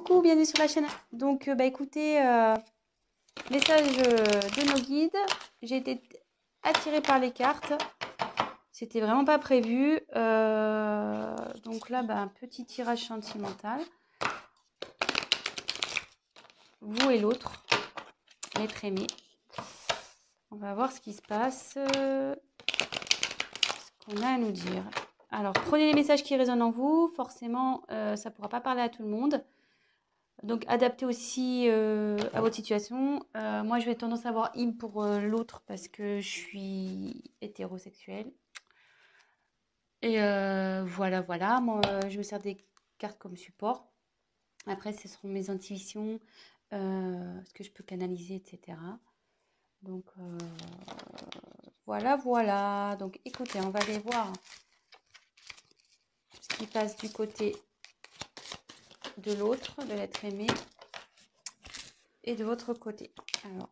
Coucou, bienvenue sur la chaîne. Donc, écoutez, message de nos guides. J'ai été attirée par les cartes. C'était vraiment pas prévu. Donc là, un petit tirage sentimental. Vous et l'autre, l'être aimé. On va voir ce qui se passe, ce qu'on a à nous dire. Alors, prenez les messages qui résonnent en vous. Forcément, ça ne pourra pas parler à tout le monde. Donc, adaptez aussi à votre situation. Moi, je vais tendance à avoir in pour l'autre parce que je suis hétérosexuelle. Et voilà. Moi, je me sers des cartes comme support. Après, ce seront mes intuitions, ce que je peux canaliser, etc. Donc, voilà. Donc, écoutez, on va aller voir ce qui passe du côté de l'autre, de l'être aimé, et de votre côté. Alors,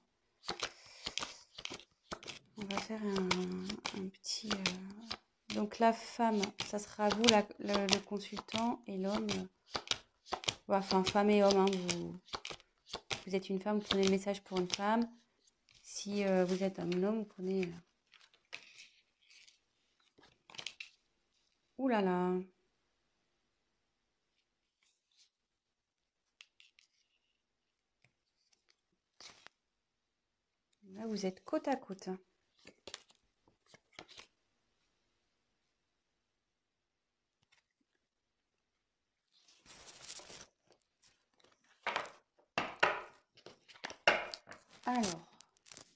on va faire un petit... Donc la femme, ça sera vous le consultant, et l'homme, enfin femme et homme, hein, vous êtes une femme, vous prenez le message pour une femme. Si vous êtes un homme, vous prenez... Ouh là là. Là, vous êtes côte à côte. Alors,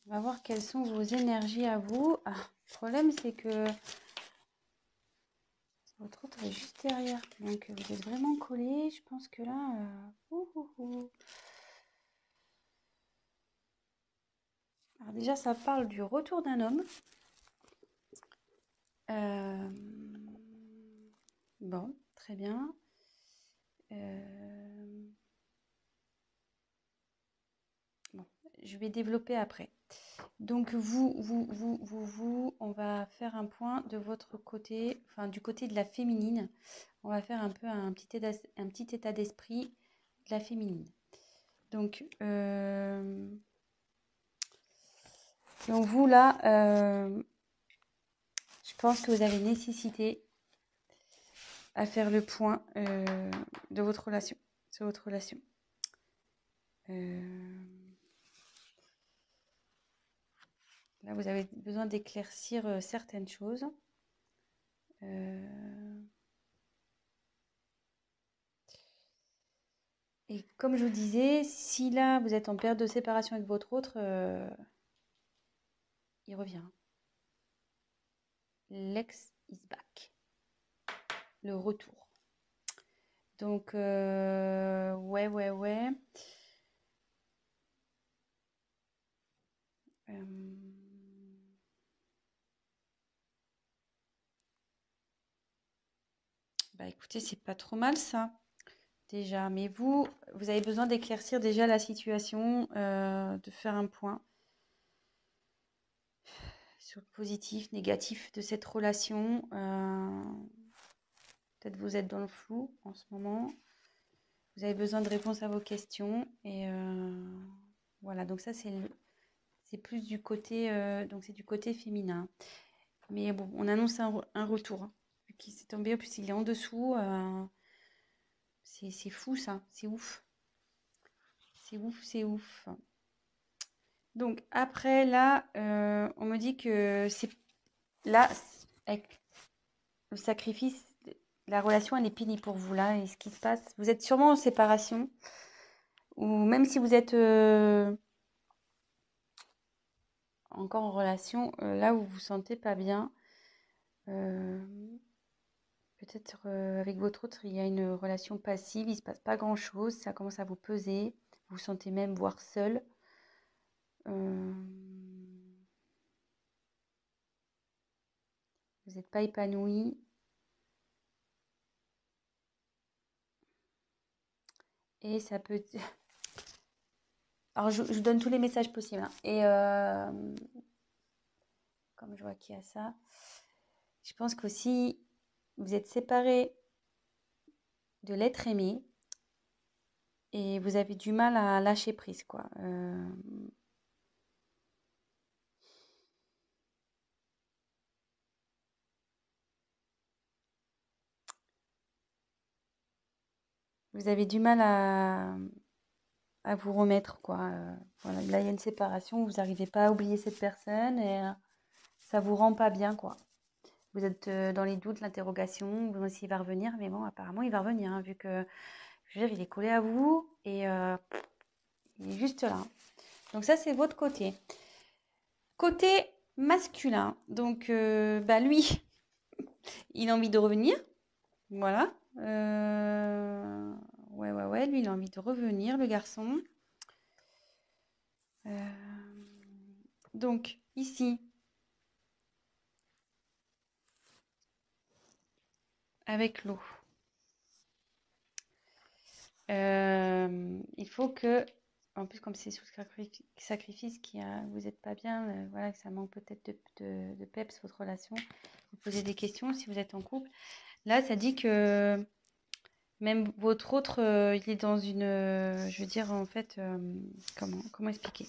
on va voir quelles sont vos énergies à vous. Ah, le problème, c'est que votre autre est juste derrière. Donc, vous êtes vraiment collés. Je pense que là... Alors déjà, ça parle du retour d'un homme. Bon, très bien. Bon, je vais développer après. Donc vous, on va faire un point de votre côté, enfin du côté de la féminine. On va faire un peu un petit état d'esprit de la féminine. Donc vous là, je pense que vous avez nécessité à faire le point de votre relation, sur votre relation. Là, vous avez besoin d'éclaircir certaines choses. Et comme je vous disais, si là, vous êtes en période de séparation avec votre autre, il revient. L'ex is back. Le retour. Donc, ouais. Écoutez, c'est pas trop mal ça, déjà. Mais vous avez besoin d'éclaircir déjà la situation, de faire un point sur le positif, négatif de cette relation. Peut-être vous êtes dans le flou en ce moment. Vous avez besoin de réponses à vos questions. Et voilà, donc ça c'est plus du côté, donc c'est du côté féminin. Mais bon, on annonce un retour. Vu qu'il s'est tombé, en plus il est en dessous. C'est fou ça, c'est ouf. C'est ouf. Donc après là, on me dit que c'est là, avec le sacrifice, la relation elle est pénible pour vous là. Et ce qui se passe, vous êtes sûrement en séparation. Ou même si vous êtes encore en relation, là où vous vous sentez pas bien, peut-être avec votre autre, il y a une relation passive, il se passe pas grand-chose, ça commence à vous peser, vous vous sentez même voire seul. Vous n'êtes pas épanoui. Et ça peut... Alors, je vous donne tous les messages possibles, hein. Et comme je vois qu'il y a ça, je pense qu'aussi, vous êtes séparés de l'être aimé. et vous avez du mal à lâcher prise, quoi. Vous avez du mal à vous remettre, quoi. Voilà, là, il y a une séparation, vous n'arrivez pas à oublier cette personne et ça vous rend pas bien, quoi. Vous êtes dans les doutes, l'interrogation, vous savez s'il va revenir, mais bon, apparemment, il va revenir, hein, vu que, je veux dire, il est collé à vous et il est juste là. Donc ça, c'est votre côté. Côté masculin, donc bah lui, il a envie de revenir, voilà. Ouais, lui, il a envie de revenir, le garçon. Donc, ici, avec l'eau, il faut que, en plus, comme c'est sous sacrifice, vous n'êtes pas bien, voilà, que ça manque peut-être de peps, votre relation, vous posez des questions si vous êtes en couple. Là, ça dit que même votre autre, il est dans une, je veux dire, en fait, comment expliquer?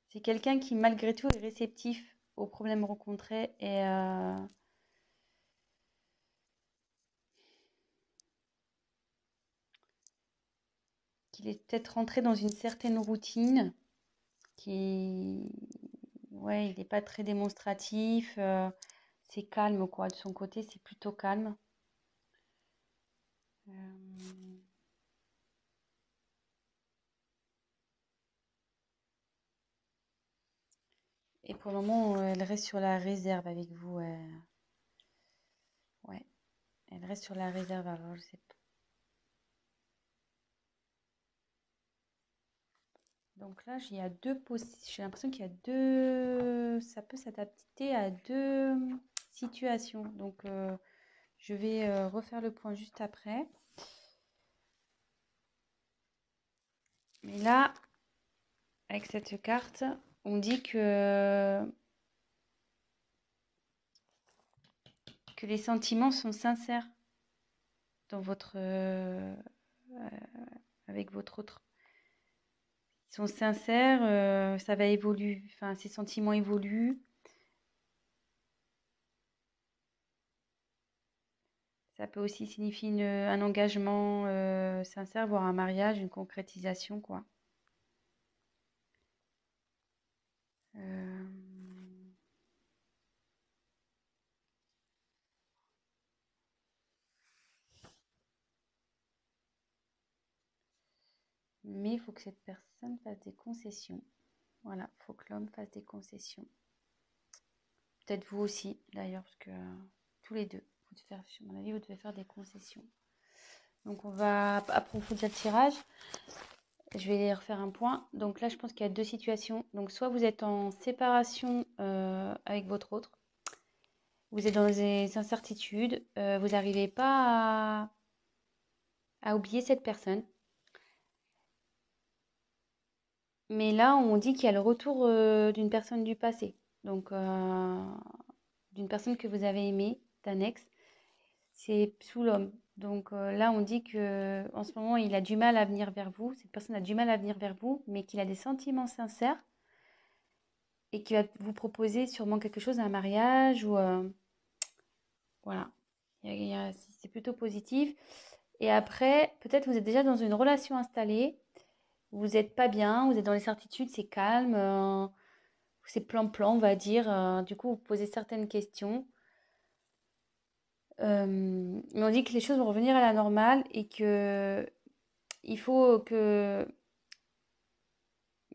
C'est quelqu'un qui, malgré tout, est réceptif aux problèmes rencontrés et qu'il est peut-être rentré dans une certaine routine, qui, ouais, il n'est pas très démonstratif, c'est calme, quoi. De son côté, c'est plutôt calme. Euh, Et pour le moment, elle reste sur la réserve avec vous. Ouais, elle reste sur la réserve. Alors, je sais pas. Donc là, il y a j'ai l'impression qu'il y a deux. Ça peut s'adapter à deux situations. Donc, je vais refaire le point juste après. Mais là, avec cette carte, on dit que les sentiments sont sincères dans avec votre autre. Ils sont sincères, ça va évoluer, enfin, ces sentiments évoluent. Ça peut aussi signifier un engagement sincère, voire un mariage, une concrétisation, quoi. Euh, Mais il faut que cette personne fasse des concessions. Voilà, il faut que l'homme fasse des concessions. Peut-être vous aussi, d'ailleurs, parce que tous les deux, à mon avis, vous devez faire des concessions. Donc, on va approfondir le tirage. Je vais refaire un point. Donc là, je pense qu'il y a deux situations. Donc, soit vous êtes en séparation avec votre autre, vous êtes dans des incertitudes, vous n'arrivez pas à oublier cette personne. Mais là, on dit qu'il y a le retour d'une personne du passé. Donc, d'une personne que vous avez aimée, d'un ex. C'est sous l'homme. Donc là, on dit que en ce moment, il a du mal à venir vers vous. Cette personne a du mal à venir vers vous, mais qu'il a des sentiments sincères et qu'il va vous proposer sûrement quelque chose, un mariage ou voilà. C'est plutôt positif. Et après, peut-être vous êtes déjà dans une relation installée. Vous n'êtes pas bien, vous êtes dans les certitudes, c'est calme, c'est plan-plan, on va dire. Du coup, vous posez certaines questions. Mais on dit que les choses vont revenir à la normale et que il faut que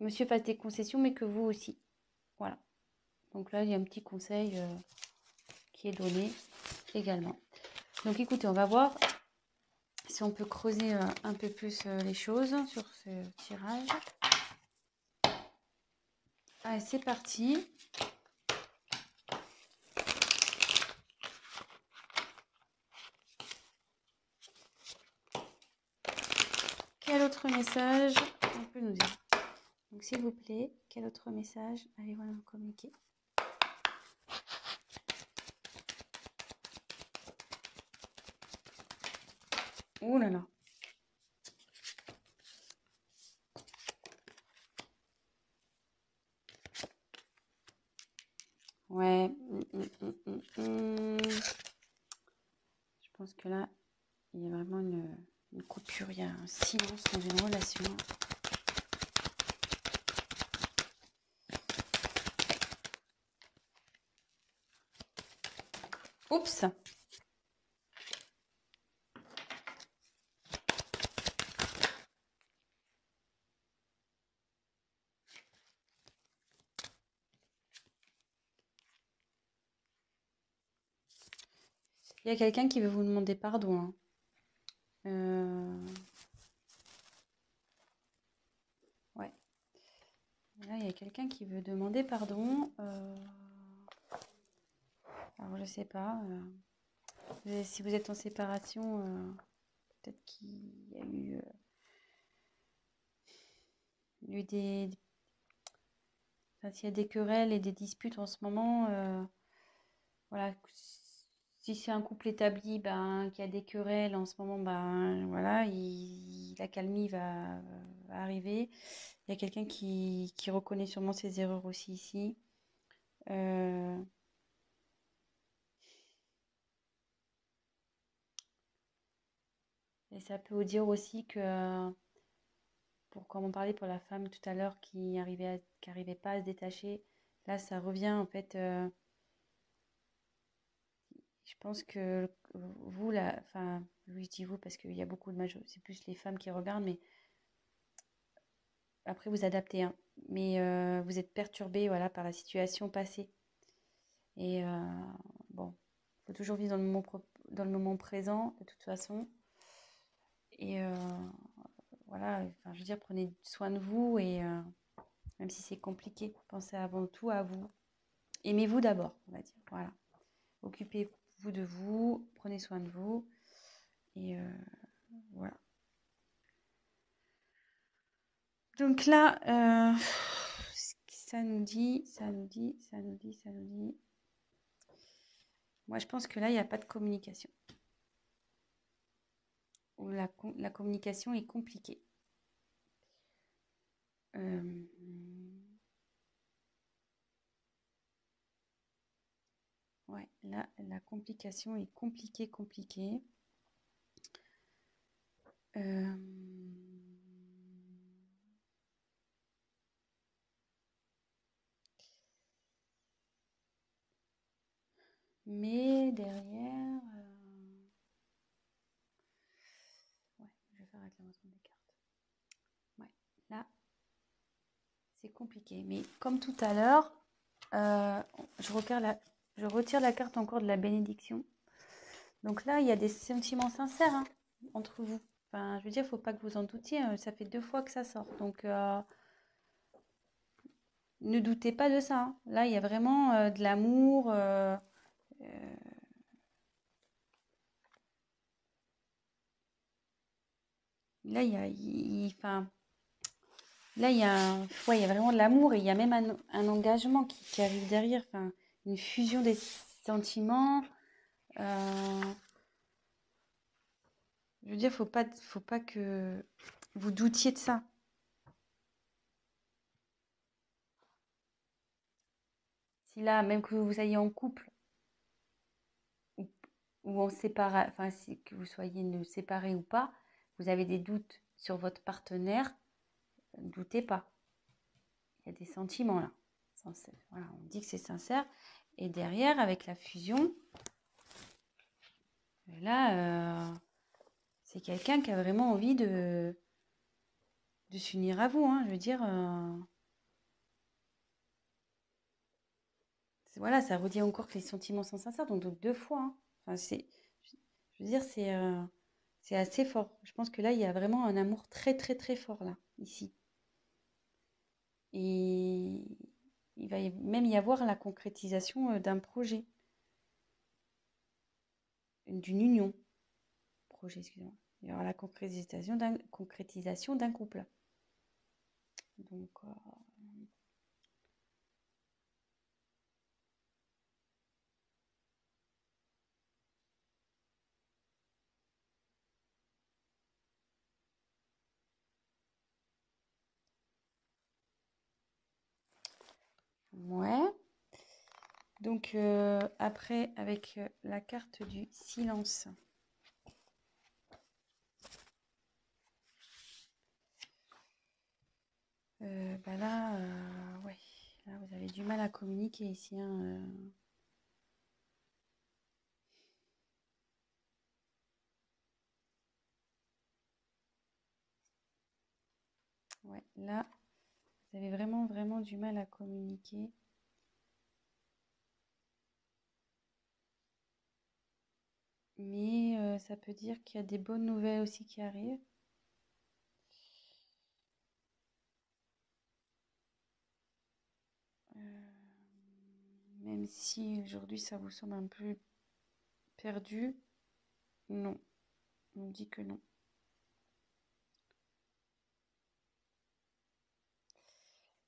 monsieur fasse des concessions, mais que vous aussi. Voilà. Donc là, il y a un petit conseil qui est donné également. Donc écoutez, on va voir si on peut creuser un peu plus les choses sur ce tirage. Allez, c'est parti. Quel autre message on peut nous dire? Donc s'il vous plaît, quel autre message allez-vous nous communiquer? Ouh là là. Ouais. Je pense que là, il y a vraiment une coupure, il y a un silence dans une relation. Oups! Il y a quelqu'un qui veut vous demander pardon, hein. Ouais. Là, il y a quelqu'un qui veut demander pardon. Alors, je sais pas. Si vous êtes en séparation, peut-être qu'il y a eu enfin, s'il y a des querelles et des disputes en ce moment, voilà. Si c'est un couple établi, ben, qui a des querelles en ce moment, ben, voilà, l'accalmie va arriver. Il y a quelqu'un qui reconnaît sûrement ses erreurs aussi ici. Euh, et ça peut vous dire aussi que, comme on parlait pour la femme tout à l'heure qui arrivait pas à se détacher, là ça revient en fait. Je pense que vous, là, enfin, oui, je dis vous parce qu'il y a beaucoup de c'est plus les femmes qui regardent, mais après vous adaptez, hein. Mais vous êtes perturbé, voilà, par la situation passée. Et bon, il faut toujours vivre dans le moment présent, de toute façon. Et voilà, enfin, je veux dire, prenez soin de vous et même si c'est compliqué, pensez avant tout à vous. Aimez-vous d'abord, on va dire. Voilà. Occupez-vous de vous, prenez soin de vous. Et voilà. Donc là, ça nous dit. Moi, je pense que là, il n'y a pas de communication. Ou la communication est compliquée. Ouais, là, la complication est compliquée. Euh, mais derrière, ouais, je vais faire avec l'avancement des cartes. Ouais, là, c'est compliqué. Mais comme tout à l'heure, je retire la carte encore de la bénédiction. Donc là, il y a des sentiments sincères, hein, entre vous. Enfin, je veux dire, il ne faut pas que vous en doutiez. Ça fait 2 fois que ça sort. Donc, ne doutez pas de ça, hein. Là, il y a vraiment de l'amour. Là, enfin, là, ouais, il y a vraiment de l'amour et il y a même un engagement qui arrive derrière. Enfin, une fusion des sentiments. Euh, je veux dire, faut pas que vous doutiez de ça. Si là, même que vous soyez en couple ou, ou en séparation, enfin, que vous soyez séparés ou pas, vous avez des doutes sur votre partenaire, ne doutez pas. Il y a des sentiments là. Voilà, on dit que c'est sincère. Et derrière, avec la fusion, là, c'est quelqu'un qui a vraiment envie de s'unir à vous, hein. Je veux dire, voilà, ça redit encore que les sentiments sont sincères, donc 2 fois, hein. Enfin, je veux dire, c'est assez fort. Je pense que là, il y a vraiment un amour très, très, très fort, là, ici. Et il va même y avoir la concrétisation d'un projet, d'une union. Projet, excusez-moi. Il y aura la concrétisation d'un couple. Donc, Ouais. Donc, après, avec la carte du silence. Bah là, ouais. Là, vous avez du mal à communiquer ici, hein, Ouais, là, vous avez vraiment, vraiment du mal à communiquer. Mais ça peut dire qu'il y a des bonnes nouvelles aussi qui arrivent. Même si aujourd'hui ça vous semble un peu perdu, non, on dit que non.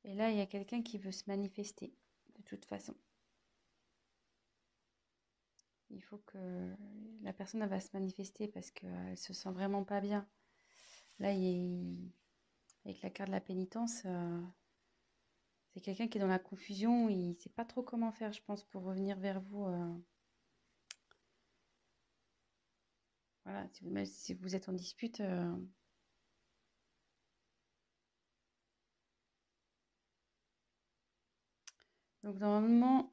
Et là, il y a quelqu'un qui veut se manifester, de toute façon. Il faut que la personne elle va se manifester parce qu'elle se sent vraiment pas bien. Là, avec la carte de la pénitence, c'est quelqu'un qui est dans la confusion. Il ne sait pas trop comment faire, je pense, pour revenir vers vous. Voilà, même si vous êtes en dispute. Donc, normalement,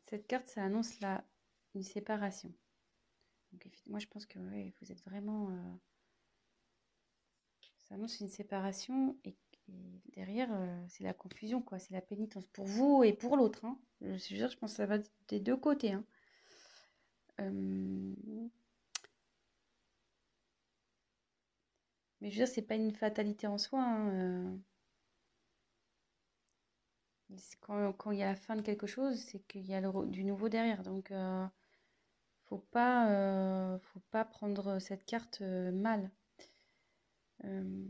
cette carte, ça annonce une séparation. Donc, moi, je pense que ouais, vous êtes vraiment... ça annonce une séparation et derrière, c'est la confusion, quoi. C'est la pénitence pour vous et pour l'autre, hein. Je pense que ça va des deux côtés, hein. Mais je veux dire, c'est pas une fatalité en soi, hein, quand il y a la fin de quelque chose, c'est qu'il y a du nouveau derrière. Donc, faut pas prendre cette carte mal. Euh,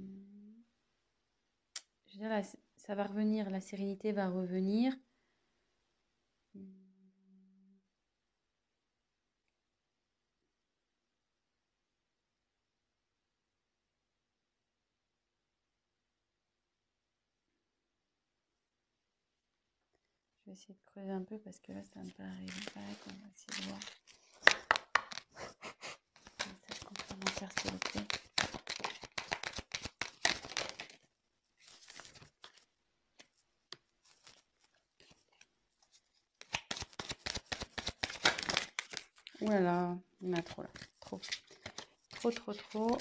je veux dire, là, ça va revenir, la sérénité va revenir. Je vais essayer de creuser un peu parce que là, ça me paraît pas. On va essayer de voir. Message complémentaire, s'il vous plaît. Ouh là là, il y en a trop là. Trop. Trop, trop, trop.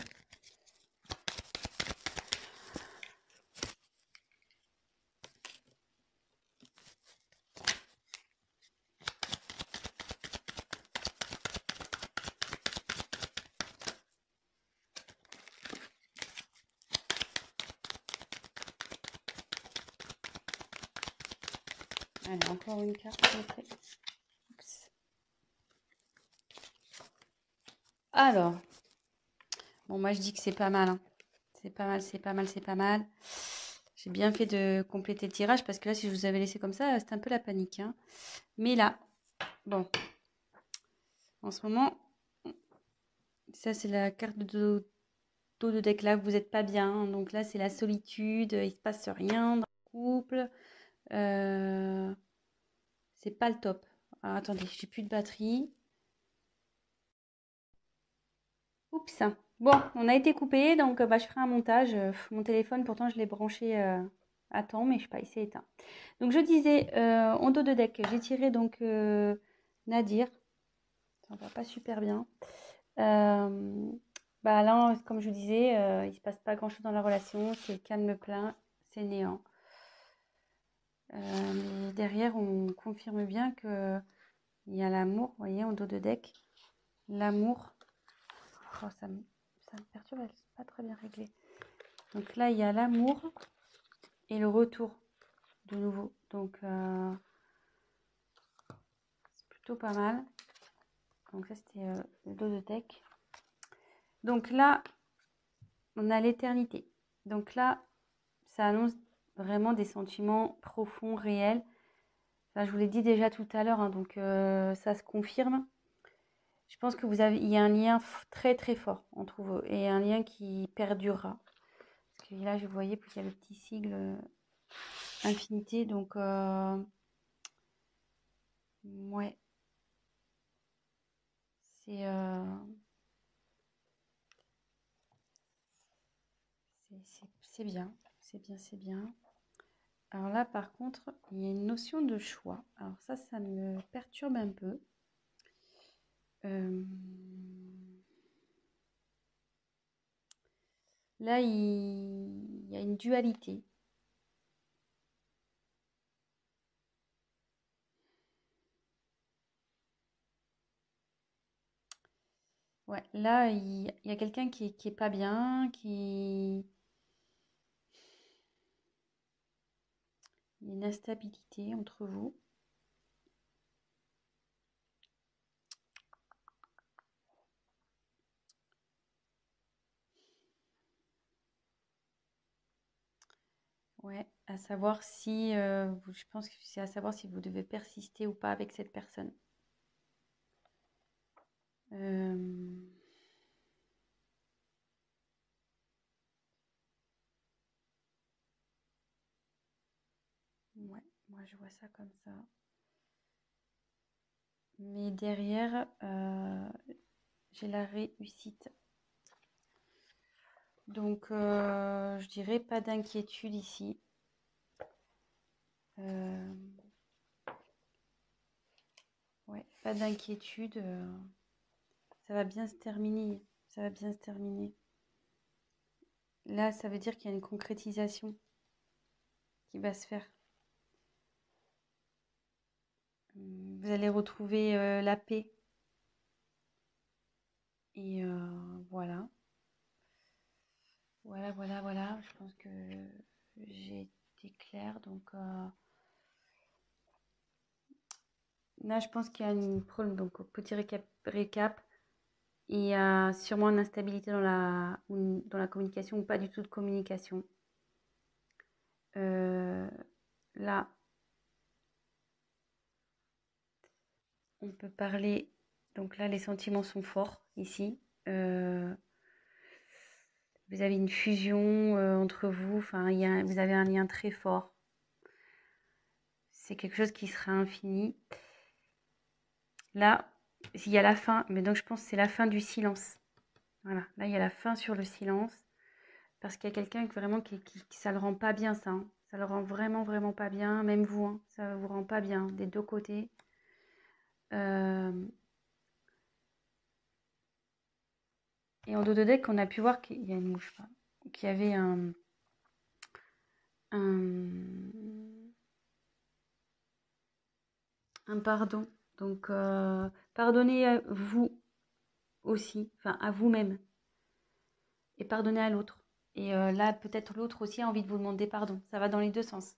Allez, encore une carte, s'il vous plaît. Oups. Alors, bon, moi je dis que c'est pas mal, hein. C'est pas mal, c'est pas mal, c'est pas mal. J'ai bien fait de compléter le tirage parce que là, si je vous avais laissé comme ça, c'était un peu la panique, hein. Mais là, bon, en ce moment, ça c'est la carte de dos de deck là, vous n'êtes pas bien, hein. Donc là, c'est la solitude, il se passe rien dans le couple. C'est pas le top. Ah, attendez, j'ai plus de batterie. Oups. Bon, on a été coupé, donc bah, je ferai un montage. Mon téléphone, pourtant, je l'ai branché à temps, mais je sais pas, il s'est éteint. Donc, je disais, en dos de deck, j'ai tiré donc Nadir. Ça va pas super bien. Bah là, comme je vous disais, il se passe pas grand-chose dans la relation. C'est calme plein, c'est néant. Mais derrière, on confirme bien que il y a l'amour, vous voyez, en dos de deck. L'amour. Oh, ça me perturbe, c'est pas très bien réglé. Donc là, il y a l'amour et le retour de nouveau. Donc, c'est plutôt pas mal. Donc ça, c'était le dos de deck. Donc là, on a l'éternité. Donc là, ça annonce vraiment des sentiments profonds, réels. Enfin, je vous l'ai dit déjà tout à l'heure, hein, donc ça se confirme. Je pense que il y a un lien très très fort entre vous et un lien qui perdurera. Parce que là, je voyais, puis il y a le petit sigle infinité. Donc, ouais, c'est c'est bien. C'est bien, c'est bien. Alors là, par contre, il y a une notion de choix. Alors ça me perturbe un peu. Euh, Là, il y a une dualité. Ouais, là, il y a quelqu'un qui est pas bien, il y a une instabilité entre vous. Ouais, à savoir si, je pense que c'est à savoir si vous devez persister ou pas avec cette personne. Euh, ouais, moi je vois ça comme ça. Mais derrière, j'ai la réussite. Donc, je dirais pas d'inquiétude ici. Ouais, pas d'inquiétude. Ça va bien se terminer. Ça va bien se terminer. Là, ça veut dire qu'il y a une concrétisation qui va se faire. Vous allez retrouver la paix. Et voilà. Voilà. Je pense que j'ai été claire. Donc là, je pense qu'il y a une problème. Donc, petit récap. Il y a sûrement une instabilité dans la communication ou pas du tout de communication. Là, on peut parler. Donc là, les sentiments sont forts ici. Vous avez une fusion entre vous. Enfin, vous avez un lien très fort. C'est quelque chose qui sera infini. Là, il y a la fin. Mais donc, je pense que c'est la fin du silence. Voilà. Là, il y a la fin sur le silence. Parce qu'il y a quelqu'un vraiment qui ça le rend pas bien, ça. Hein. Ça le rend vraiment pas bien. Même vous, hein, ça vous rend pas bien des deux côtés. Et en dos de deck, on a pu voir qu'il y a une mouche, qu'il y avait un pardon. Donc, pardonnez à vous aussi, enfin à vous-même, et pardonnez à l'autre. Et là, peut-être l'autre aussi a envie de vous demander pardon. Ça va dans les deux sens.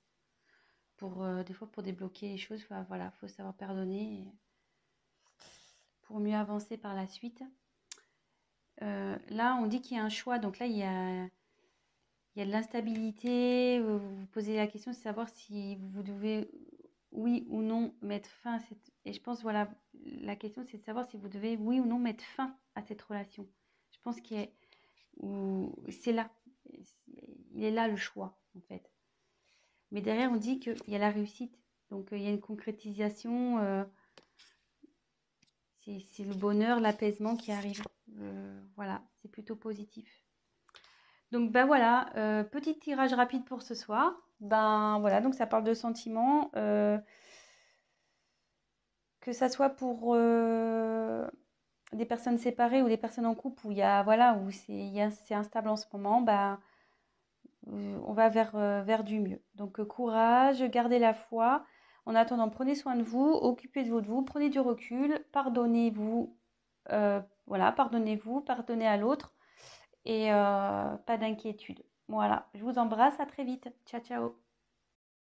Des fois, pour débloquer les choses, voilà, faut savoir pardonner pour mieux avancer par la suite. Là, on dit qu'il y a un choix. Donc là, il y a de l'instabilité. Vous vous posez la question de savoir si vous devez, oui ou non, mettre fin à cette... Et je pense, voilà, la question, c'est de savoir si vous devez, oui ou non, mettre fin à cette relation. Je pense c'est là. Il est là le choix, en fait. Mais derrière, on dit qu'il y a la réussite. Donc, il y a une concrétisation. C'est le bonheur, l'apaisement qui arrive. Voilà, c'est plutôt positif. Donc, ben voilà, petit tirage rapide pour ce soir. Ben voilà, donc ça parle de sentiments. Que ça soit pour des personnes séparées ou des personnes en couple où il y a, voilà, où c'est instable en ce moment, ben, on va vers du mieux. Donc, courage, gardez la foi. En attendant, prenez soin de vous, occupez-vous de vous, prenez du recul, pardonnez-vous, voilà, pardonnez-vous, pardonnez à l'autre et pas d'inquiétude. Voilà, je vous embrasse, à très vite. Ciao, ciao.